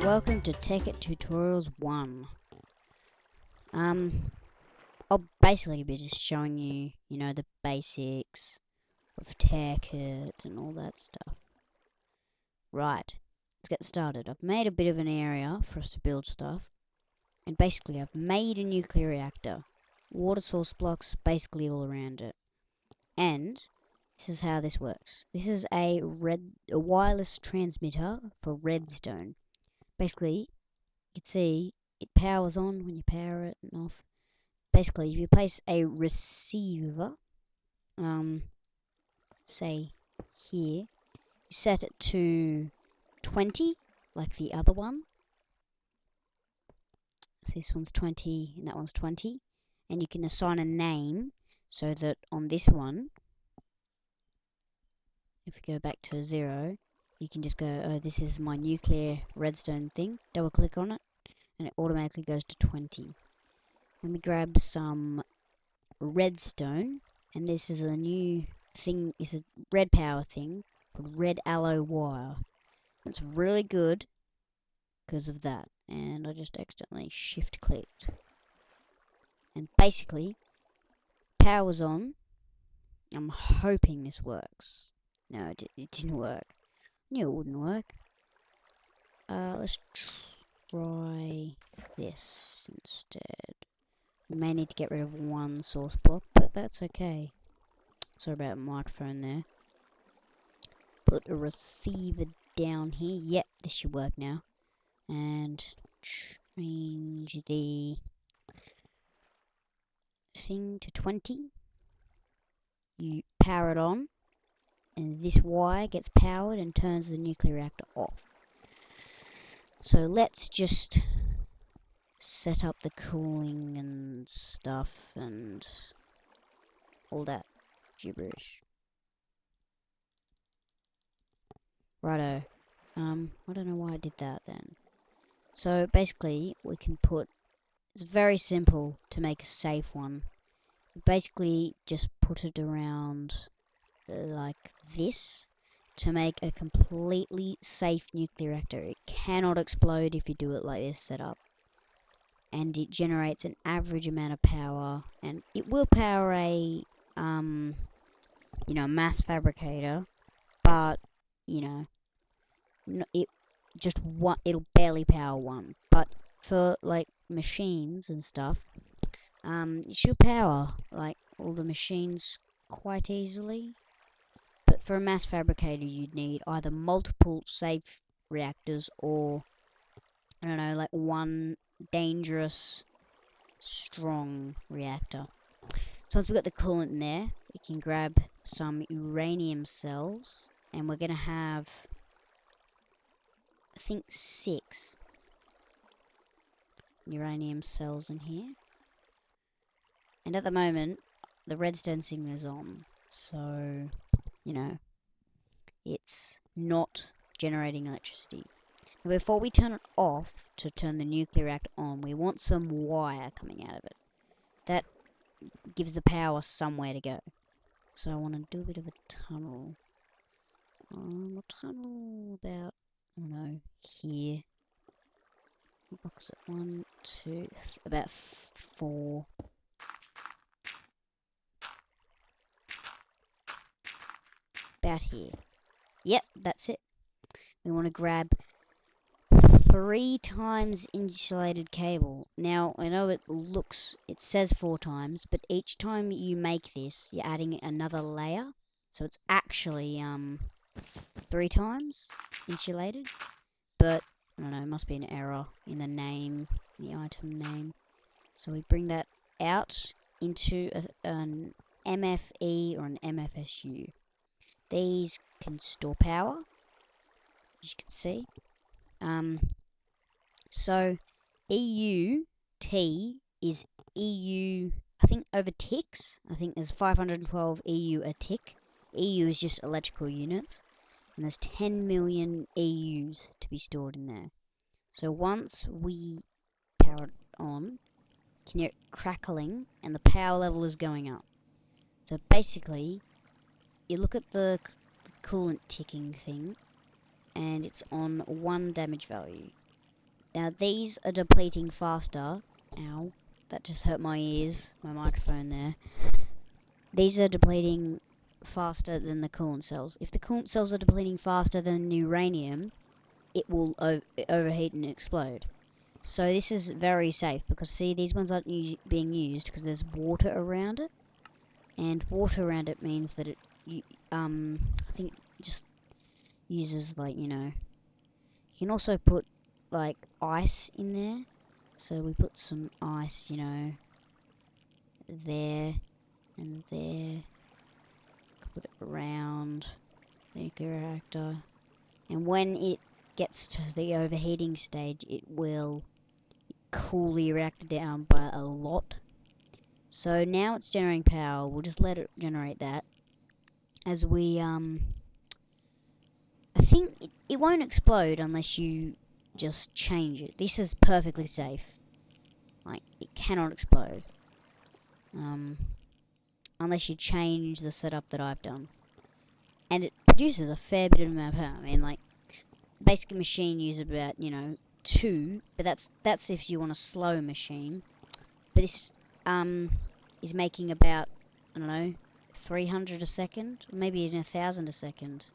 welcome to Tekkit Tutorials 1. I'll basically be just showing you, the basics of Tekkit and all that stuff. Right, let's get started. I've made a bit of an area for us to build stuff. And basically I've made a nuclear reactor. Water source blocks basically all around it. And this is how this works. This is a wireless transmitter for redstone. Basically, you can see it powers on when you power it and off. Basically, if you place a receiver, say here, you set it to 20, like the other one. So this one's 20 and that one's 20. And you can assign a name so that on this one, if we go back to 0, you can just go, oh, this is my nuclear redstone thing. Double click on it and it automatically goes to 20. Let me grab some redstone, and this is a new thing. It's a red power thing called red alloy wire. It's really good because of that. And I just accidentally shift clicked. And basically, power's on. I'm hoping this works. No, it didn't work. I knew it wouldn't work. Let's try this instead. We may need to get rid of one source block, but that's okay. Sorry about the microphone there. Put a receiver down here. Yep, this should work now. And change the thing to 20. You power it on, and this wire gets powered and turns the nuclear reactor off. So let's just set up the cooling and stuff and all that gibberish. Righto. I don't know why I did that then. So basically we can it's very simple to make a safe one. Basically just put it around like this to make a completely safe nuclear reactor. It cannot explode if you do it like this setup. And it generates an average amount of power, and it will power a mass fabricator, but it'll barely power one. But for like machines and stuff, it should power like all the machines quite easily. But for a mass fabricator, you'd need either multiple safe reactors or I don't know, like one dangerous, strong reactor. So once we've got the coolant in there, we can grab some uranium cells, and we're going to have, I think, 6 uranium cells in here. And at the moment, the redstone signal is on, so, it's not generating electricity. Now, before we turn it off to turn the nuclear reactor on, we want some wire coming out of it. That gives the power somewhere to go. So I want to do a bit of a tunnel. A tunnel about, I don't know, here. Box it 1, 2, about 4. About here. Yep, that's it. We want to grab 3 times insulated cable. Now, I know it says 4 times, but each time you make this, you're adding another layer. So it's actually 3 times insulated. But, I don't know, it must be an error in the name, the item name. So we bring that out into an MFE or an MFSU. These can store power, as you can see. So EUT is EU, I think, over ticks. I think there's 512 EU a tick. EU is just electrical units. And there's 10 million EUs to be stored in there. So once we power it on, you can hear it crackling and the power level is going up. So basically, you look at the coolant ticking thing, and it's on 1 damage value. Now these are depleting faster. Ow, that just hurt my ears, my microphone there. These are depleting faster than the coolant cells. If the coolant cells are depleting faster than the uranium, it will overheat and explode. So this is very safe because see, these ones aren't being used because there's water around it, and water around it means that I think it just uses, like, you know. You can also put like ice in there, so we put some ice, you know, there and there. Put it around the nuclear reactor, and when it gets to the overheating stage, it will cool the reactor down by a lot. So now it's generating power. We'll just let it generate that. As we I think it won't explode unless you just change it. This is perfectly safe. Like, it cannot explode. Unless you change the setup that I've done. And it produces a fair bit of amount of power. I mean, like, basic machine uses about, you know, 2, but that's if you want a slow machine. But this is making about, I don't know, 300 a second, maybe even 1,000 a second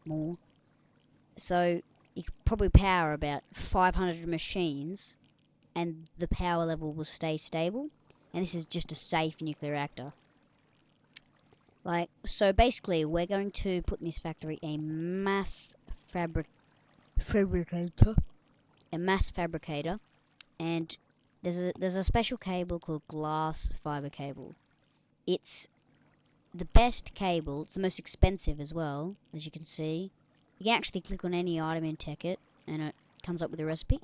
more. So you could probably power about 500 machines, and the power level will stay stable. And this is just a safe nuclear reactor. Like, so basically, we're going to put in this factory a mass fabricator, and there's a special cable called glass fiber cable. It's the best cable. It's the most expensive as well, as you can see. You can actually click on any item in Tekkit, and it comes up with a recipe.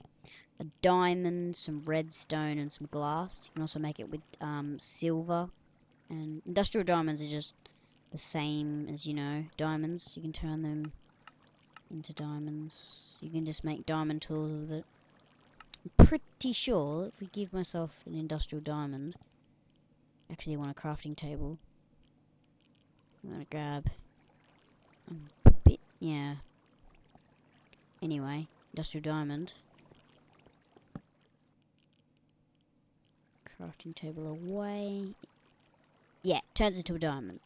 A diamond, some redstone, and some glass. You can also make it with silver. And industrial diamonds are just the same as, you know, diamonds. You can turn them into diamonds. You can just make diamond tools with it. I'm pretty sure if we give myself an industrial diamond... Actually, I want a crafting table. I'm gonna grab a bit, yeah. Anyway, industrial diamond. Crafting table away. Yeah, turns into a diamond.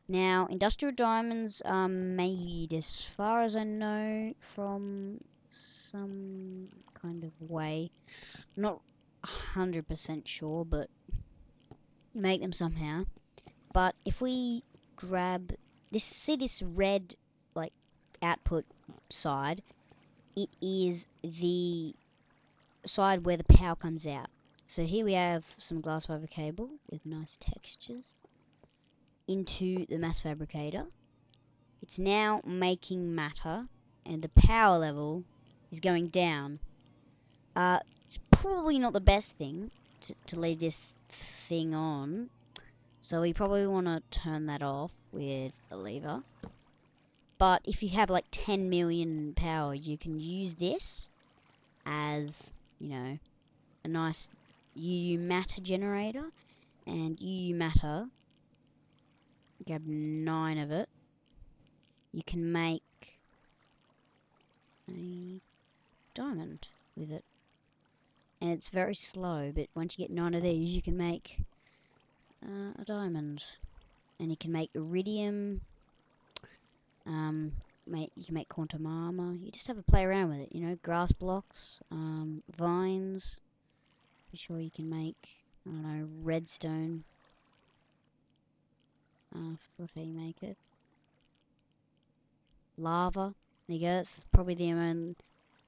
Now, industrial diamonds are made, as far as I know, from some kind of way. Not 100% sure, but you make them somehow. But if we grab this, see this red, like, output side, it is the side where the power comes out. So here we have some glass fiber cable with nice textures into the mass fabricator. It's now making matter, and the power level is going down. It's probably not the best thing to leave this thing on, so we probably want to turn that off with a lever. But if you have like 10 million power, you can use this as, you know, a nice UU matter generator. And UU matter, grab 9 of it, you can make a diamond with it. And it's very slow, but once you get 9 of these, you can make a diamond. And you can make iridium, you can make quantum armor. You just have to play around with it, you know, grass blocks, vines. I'm sure you can make, I don't know, redstone. I forgot how you make it. Lava. There you go. That's probably the only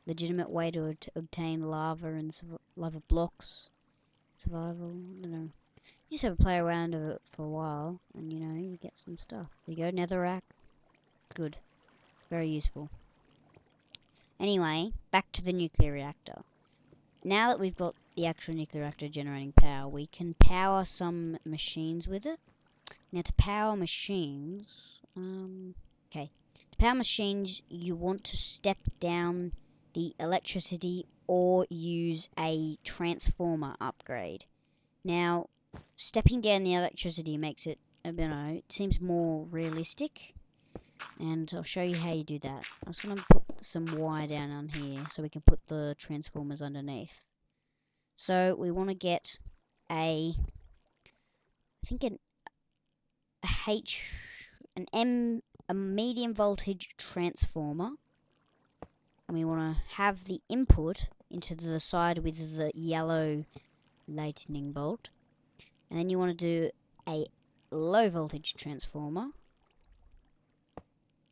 legitimate way to obtain lava and lava blocks. Survival. I don't know. You just have to play around with it for a while, and you know, you get some stuff. There you go. Netherrack. Good. Very useful. Anyway, back to the nuclear reactor. Now that we've got the actual nuclear reactor generating power, we can power some machines with it. Now, to power machines, okay. To power machines, you want to step down the electricity or use a transformer upgrade. Now, stepping down the electricity makes it, I don't know, it seems more realistic. And I'll show you how you do that. I just want to put some wire down on here so we can put the transformers underneath. So we want to get a, I think a medium voltage transformer, and we want to have the input into the side with the yellow lightning bolt, and then you want to do a low voltage transformer.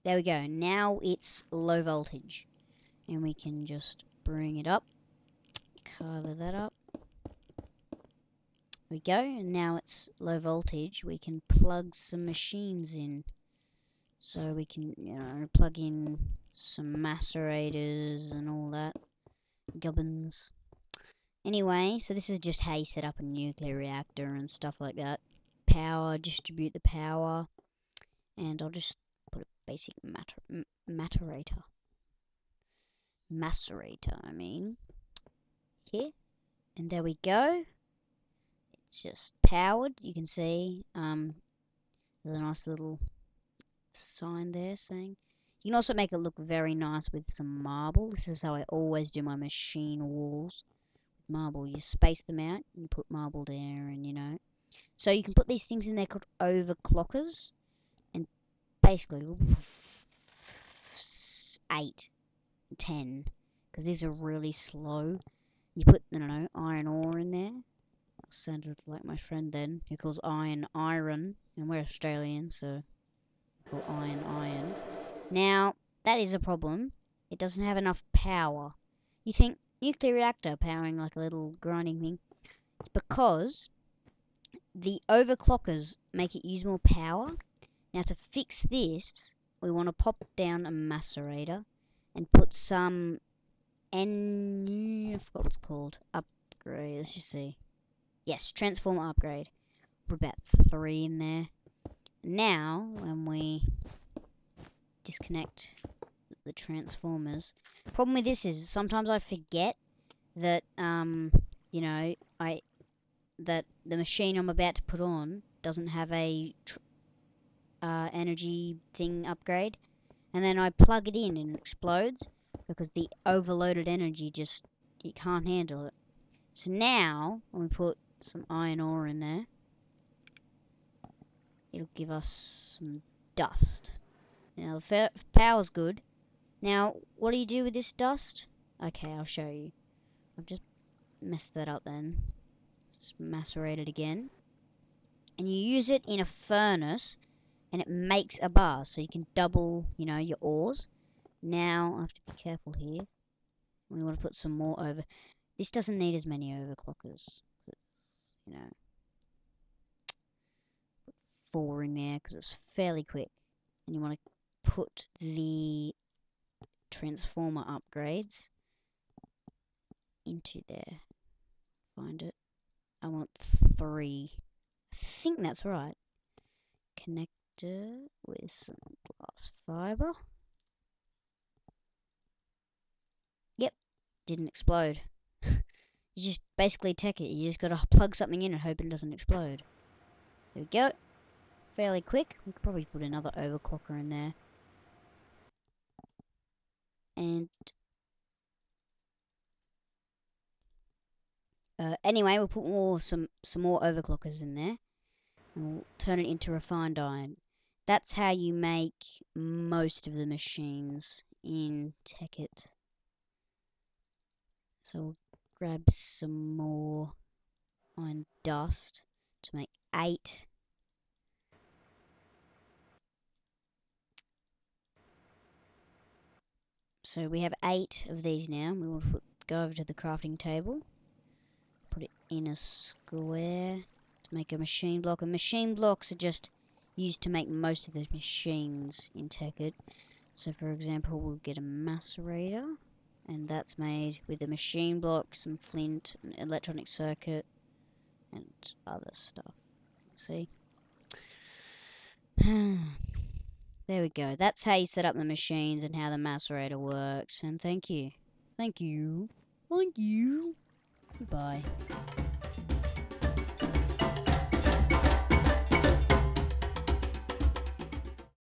There we go. Now it's low voltage, and we can just bring it up, cover that up. There we go, and now it's low voltage. We can plug some machines in. So we can, plug in some macerators and all that gubbins. Anyway, so this is just how you set up a nuclear reactor and stuff like that. Power, distribute the power, and I'll just put a basic macerator, I mean, here, and there we go. It's just powered. You can see, there's a nice little sign there saying. You can also make it look very nice with some marble. This is how I always do my machine walls. With marble, you space them out, you put marble there, and So you can put these things in there called overclockers, and basically 8, 10, because these are really slow. You put, I don't know, iron ore in there. That sounded like my friend then, who calls iron, and we're Australian, so we call iron. Now, that is a problem. It doesn't have enough power. You think, nuclear reactor powering like a little grinding thing. It's because the overclockers make it use more power. Now to fix this, we want to pop down a macerator and put some I forgot what it's called. Upgrade, let's just see. Yes, transformer upgrade. Put about 3 in there. Now, when we disconnect the transformers, problem with this is sometimes I forget that that the machine I'm about to put on doesn't have a energy thing upgrade, and then I plug it in and it explodes because the overloaded energy it can't handle it. So now when we put some iron ore in there, it'll give us some dust. Now the power's good. Now what do you do with this dust? Okay, I'll show you. I've just messed that up then. Let's macerate it again. And you use it in a furnace and it makes a bar, so you can double, your ores. Now I have to be careful here. We want to put some more over. This doesn't need as many overclockers. Put 4 in there because it's fairly quick. And you want to put the transformer upgrades into there. Find it. I want 3. I think that's right. Connector with some glass fiber. Yep, didn't explode. You just basically Tekkit. You just gotta plug something in and hope it doesn't explode. There we go. Fairly quick. We could probably put another overclocker in there. And anyway, we'll put some more overclockers in there, and we'll turn it into refined iron. That's how you make most of the machines in Tekkit. So we'll grab some more iron dust to make 8. So we have 8 of these now. We will go over to the crafting table, put it in a square to make a machine block. And machine blocks are just used to make most of the machines in Tekkit. So for example, we'll get a macerator, and that's made with a machine block, some flint, an electronic circuit, and other stuff. See? There we go. That's how you set up the machines and how the macerator works. And thank you. Thank you. Thank you. Goodbye.